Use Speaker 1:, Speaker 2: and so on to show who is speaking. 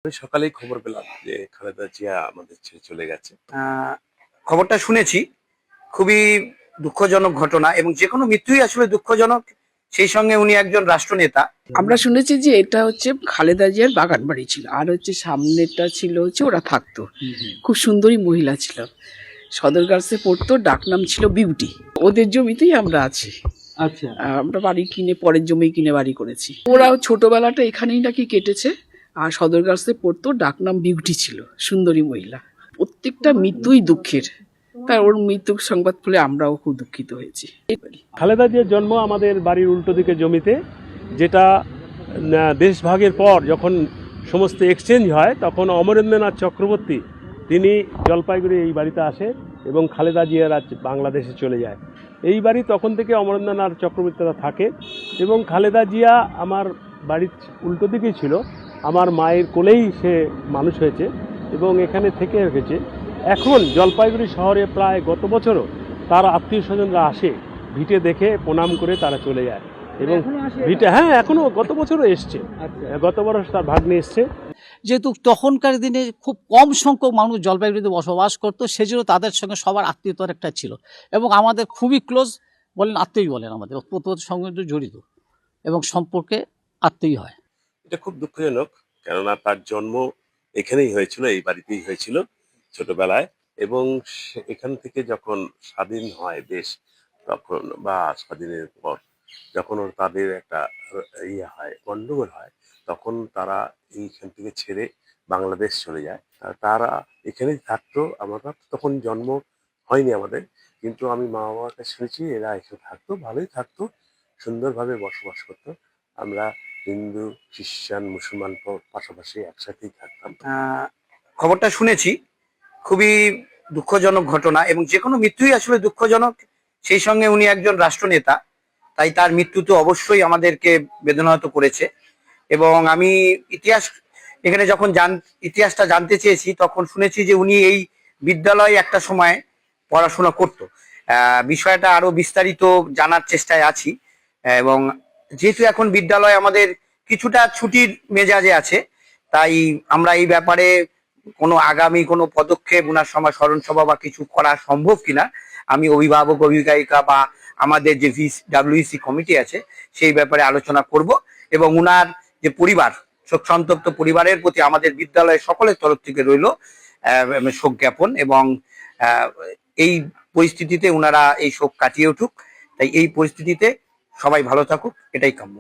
Speaker 1: আমি সকালেই খবর পেলাম যে খালেদা জিয়া আমাদের ছেড়ে চলে গেছে।
Speaker 2: খবরটা শুনেছি। খুবই দুঃখজনক ঘটনা, এবং যে কোনো মৃত্যুই আসলে দুঃখজনক। সেই সঙ্গে উনি একজন রাষ্ট্রনেতা।
Speaker 3: আমরা শুনেছি যে এটা হচ্ছে খালেদা জিয়ার বাগান বাড়ি ছিল, আর হচ্ছে সামনেটা ছিল হচ্ছে ওরা থাকতো। খুব সুন্দরী মহিলা ছিল, সদর গার্লসে পড়তো, ডাকনাম ছিল বিউটি। ওদের জমিতেই আমরা আছি।
Speaker 4: আচ্ছা,
Speaker 3: আমরা বাড়ি কিনে, পরের জমি কিনে বাড়ি করেছি। ওরা ছোটবেলাটা এখানেই নাকি কেটেছে। আর সদর গার্লসে পড়তো, ডাকনাম বিউটি ছিল, সুন্দরী মহিলা। প্রত্যেকটা মৃত্যুই দুঃখের। তার ওর মৃত্যুর সংবাদ পেলে আমরাও খুব দুঃখিত হয়েছি।
Speaker 4: খালেদা জিয়ার জন্ম আমাদের বাড়ির উল্টো দিকে জমিতে, যেটা দেশভাগের পর যখন সমস্ত এক্সচেঞ্জ হয় তখন অমরেন্দ্রনাথ চক্রবর্তী তিনি জলপাইগুড়ি এই বাড়িতে আসে এবং খালেদা জিয়ার বাংলাদেশে চলে যায়। এই বাড়ি তখন থেকে অমরেন্দ্রনাথ চক্রবর্তীরা থাকে এবং খালেদা জিয়া আমার বাড়ির উল্টো দিকেই ছিল। আমার মায়ের কোলেই সে মানুষ হয়েছে এবং এখানে থেকে রেখেছে। এখন জলপাইগুড়ি শহরে প্রায় গত বছরও তার আত্মীয় স্বজনরা আসে, ভিটে দেখে প্রণাম করে তারা চলে যায়। এবং ভিটে, হ্যাঁ, এখনো গত বছরও এসছে। গত বছর তার ভাগ্নে এসছে।
Speaker 5: যেহেতু তখনকার দিনে খুব কম সংখ্যক মানুষ জলপাইগুড়িতে বসবাস করতো, সেজন্য তাদের সঙ্গে সবার আত্মীয়তার একটা ছিল এবং আমাদের খুবই ক্লোজ বলেন, আত্মীয় বলেন, আমাদের ওতপ্রোত সঙ্গে জড়িত এবং সম্পর্কে আত্মীয় হয়।
Speaker 1: এটা খুব দুঃখজনক, কেননা তার জন্ম এখানেই হয়েছিল, এই বাড়িতেই হয়েছিল ছোটবেলায়। এবং এখান থেকে যখন স্বাধীন হয় দেশ, তখন বা স্বাধীনের পর যখন তাদের একটা হয়, গন্ডগোল হয়, তখন তারা এইখান থেকে ছেড়ে বাংলাদেশ চলে যায়। আর তারা এখানেই থাকতো। আমরা তখন জন্ম হয়নি আমাদের, কিন্তু আমি মা বাবার কাছে শুনেছি এরা এখানে থাকতো, ভালোই থাকতো, সুন্দরভাবে বসবাস করতো। আমরা হিন্দু, খ্রিস্টান, মুসলমান পাশাপাশি একসাথেই থাকতাম।
Speaker 2: খবরটা শুনেছি। খুবই দুঃখজনক ঘটনা, এবং যে কোনো মৃত্যুই আসলে দুঃখজনক। সেই সঙ্গে উনি একজন রাষ্ট্রনেতা, তাই তার মৃত্যু তো অবশ্যই আমাদেরকে বেদনাহত করেছে। এবং আমি এখানে যখন ইতিহাসটা জানতে চেয়েছি, তখন শুনেছি যে উনি এই বিদ্যালয়ে একটা সময় পড়াশোনা করতো। বিষয়টা আরো বিস্তারিত জানার চেষ্টায় আছি। এবং যেহেতু এখন বিদ্যালয় আমাদের কিছুটা ছুটির মেজাজে আছে, তাই আমরা এই ব্যাপারে আগামী কোনো পদক্ষেপ, উনার সময় স্মরণ সভা বা কিছু করা সম্ভব কিনা, আমি অভিভাবক অভিভাবিকা বা আমাদের যে ডাব্লিউসি কমিটি আছে সেই ব্যাপারে আলোচনা করব। এবং উনার যে পরিবার, শোক সন্তপ্ত পরিবারের প্রতি আমাদের বিদ্যালয়ের সকলের তরফ থেকে রইল শোক জ্ঞাপন। এবং এই পরিস্থিতিতে উনারা এই শোক কাটিয়ে উঠুক। তাই এই পরিস্থিতিতে সবাই ভালো থাকুক, এটাই কাম্য।